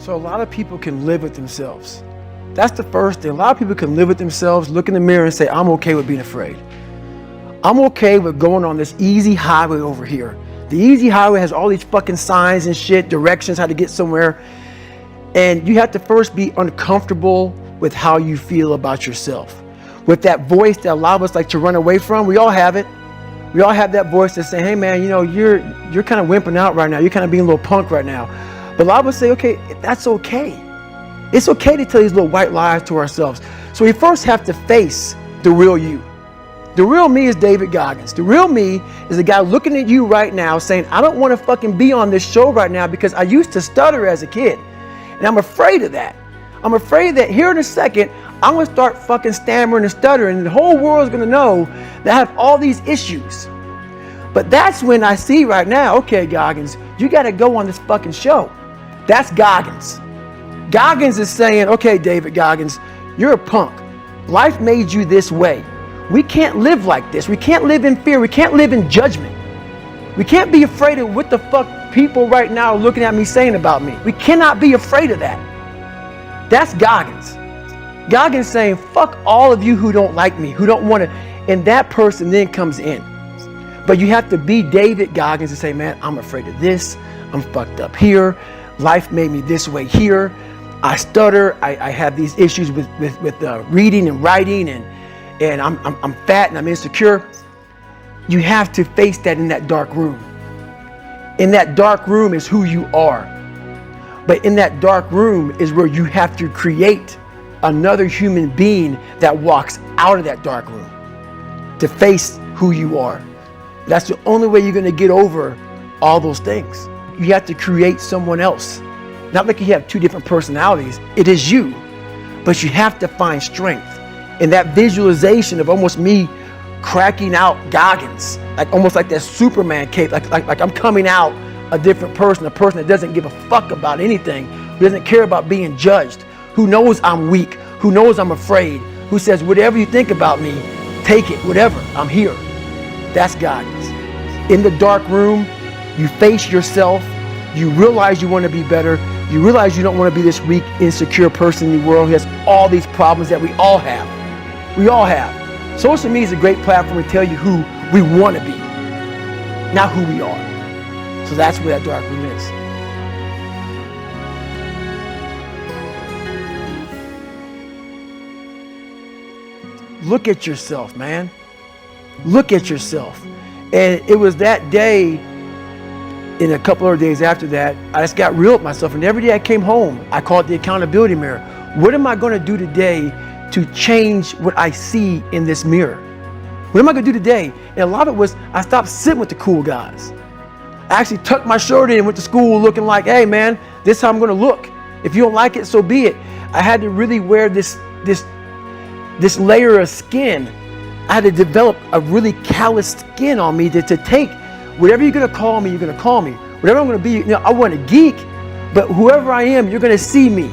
So a lot of people can live with themselves. That's the first thing. A lot of people can live with themselves, look in the mirror and say, I'm okay with being afraid. I'm okay with going on this easy highway over here. The easy highway has all these fucking signs and shit, directions, how to get somewhere. And you have to first be uncomfortable with how you feel about yourself. With that voice that a lot of us like to run away from, we all have it. We all have that voice that's saying, hey man, you know, you're kind of wimping out right now. You're kind of being a little punk right now. But a lot of us say, okay, that's okay. It's okay to tell these little white lies to ourselves. So we first have to face the real you. The real me is David Goggins. The real me is the guy looking at you right now saying, I don't want to fucking be on this show right now because I used to stutter as a kid. And I'm afraid of that. I'm afraid that here in a second, I'm going to start fucking stammering and stuttering and the whole world is going to know that I have all these issues. But that's when I see right now, okay, Goggins, you got to go on this fucking show. That's Goggins. Goggins is saying, okay, David Goggins, you're a punk. Life made you this way. We can't live like this. We can't live in fear. We can't live in judgment. We can't be afraid of what the fuck people right now are looking at me saying about me. We cannot be afraid of that. That's Goggins. Goggins saying, fuck all of you who don't like me, who don't want to, and that person then comes in. But you have to be David Goggins and say, man, I'm afraid of this. I'm fucked up here. Life made me this way here. I stutter. I have these issues with reading and writing, and I'm fat and I'm insecure. You have to face that in that dark room. In that dark room is who you are. But in that dark room is where you have to create another human being that walks out of that dark room to face who you are. That's the only way you're going to get over all those things. You have to create someone else. Not like you have two different personalities. It is you. But you have to find strength. And that visualization of almost me cracking out Goggins, like almost like that Superman cape, like I'm coming out a different person, a person that doesn't give a fuck about anything, who doesn't care about being judged, who knows I'm weak, who knows I'm afraid, who says, whatever you think about me, take it, whatever, I'm here. That's Goggins. In the dark room, you face yourself, you realize you want to be better, you realize you don't want to be this weak, insecure person in the world who has all these problems that we all have. We all have. Social media is a great platform to tell you who we want to be, not who we are. So that's where that dark room is. Look at yourself, man. Look at yourself. And it was that day, and a couple of days after that, I just got real with myself. And every day I came home, I called it the accountability mirror. What am I going to do today to change what I see in this mirror? What am I going to do today? And a lot of it was, I stopped sitting with the cool guys. I actually tucked my shirt in and went to school looking like, hey man, this is how I'm going to look. If you don't like it, so be it. I had to really wear this layer of skin. I had to develop a really calloused skin on me to take whatever you're going to call me, you're going to call me. Whatever I'm going to be, you know, I want a geek, but whoever I am, you're going to see me.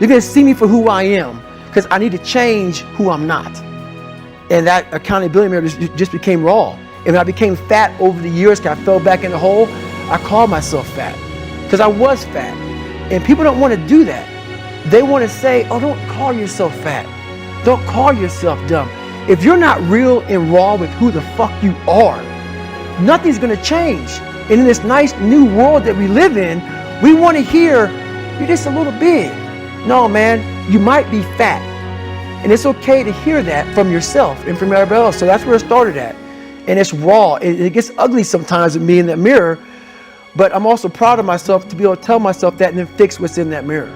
You're going to see me for who I am because I need to change who I'm not. And that accountability mirror just became raw. And when I became fat over the years, because I fell back in the hole, I called myself fat because I was fat. And people don't want to do that. They want to say, oh, don't call yourself fat. Don't call yourself dumb. If you're not real and raw with who the fuck you are, nothing's going to change. And in this nice new world that we live in, we want to hear, you're just a little big. No, man, you might be fat. And it's okay to hear that from yourself and from everybody else. So that's where it started at. And it's raw. It gets ugly sometimes with me in that mirror. But I'm also proud of myself to be able to tell myself that and then fix what's in that mirror.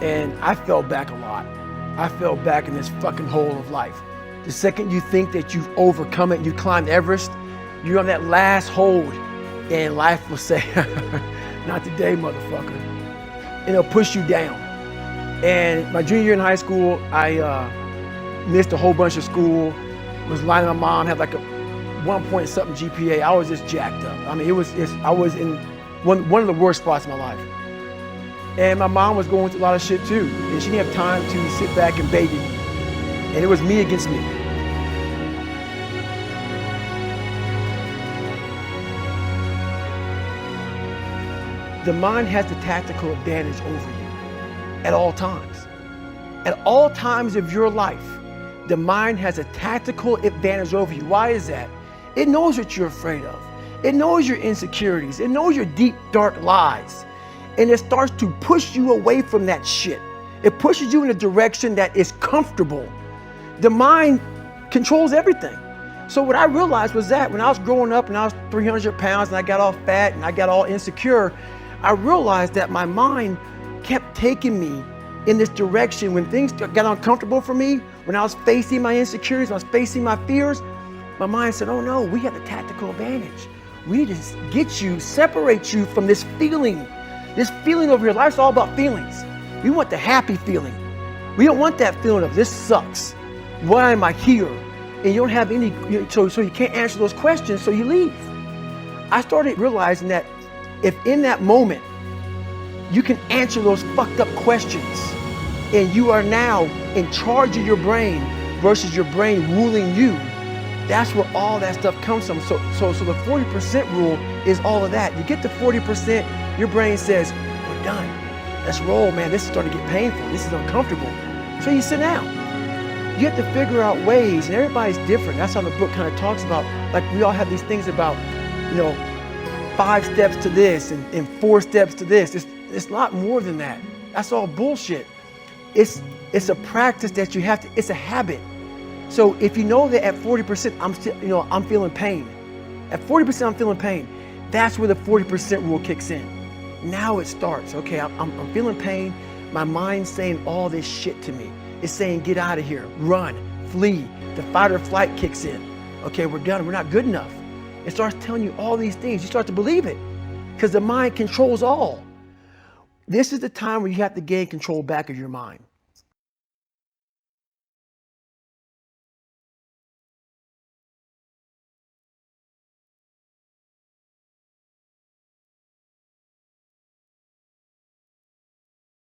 And I fell back a lot. I fell back in this fucking hole of life. The second you think that you've overcome it, you climbed Everest, you're on that last hold, and life will say, not today, motherfucker. And it'll push you down. And my junior year in high school, I missed a whole bunch of school, was lying to my mom, had like a 1 point something GPA. I was just jacked up. I mean, I was in one of the worst spots in my life. And my mom was going through a lot of shit too. And she didn't have time to sit back and baby me. And it was me against me. The mind has the tactical advantage over you at all times. At all times of your life, the mind has a tactical advantage over you. Why is that? It knows what you're afraid of. It knows your insecurities. It knows your deep, dark lies. And it starts to push you away from that shit. It pushes you in a direction that is comfortable. The mind controls everything. So what I realized was that when I was growing up and I was 300 pounds and I got all fat and I got all insecure, I realized that my mind kept taking me in this direction. When things got uncomfortable for me, when I was facing my insecurities, when I was facing my fears, my mind said, oh no, we have the tactical advantage. We need to get you, separate you from this feeling over here. Life's all about feelings. We want the happy feeling. We don't want that feeling of this sucks. Why am I here? And you don't have any, so you can't answer those questions, so you leave. I started realizing that if in that moment, you can answer those fucked up questions and you are now in charge of your brain versus your brain ruling you, that's where all that stuff comes from. So the 40% rule is all of that. You get to 40%, your brain says, we're done. Let's roll, man. This is starting to get painful. This is uncomfortable. So you sit down. You have to figure out ways, and everybody's different. That's how the book kind of talks about, like we all have these things about, 5 steps to this and 4 steps to this. It's a lot more than that. That's all bullshit. It's a practice that you have to, it's a habit. So if you know that at 40%, I'm feeling pain. At 40%, I'm feeling pain. That's where the 40% rule kicks in. Now it starts. Okay, I'm feeling pain. My mind's saying all this shit to me. It's saying, get out of here, run, flee. The fight or flight kicks in. Okay, we're done. We're not good enough. It starts telling you all these things. You start to believe it because the mind controls all. This is the time where you have to gain control back of your mind.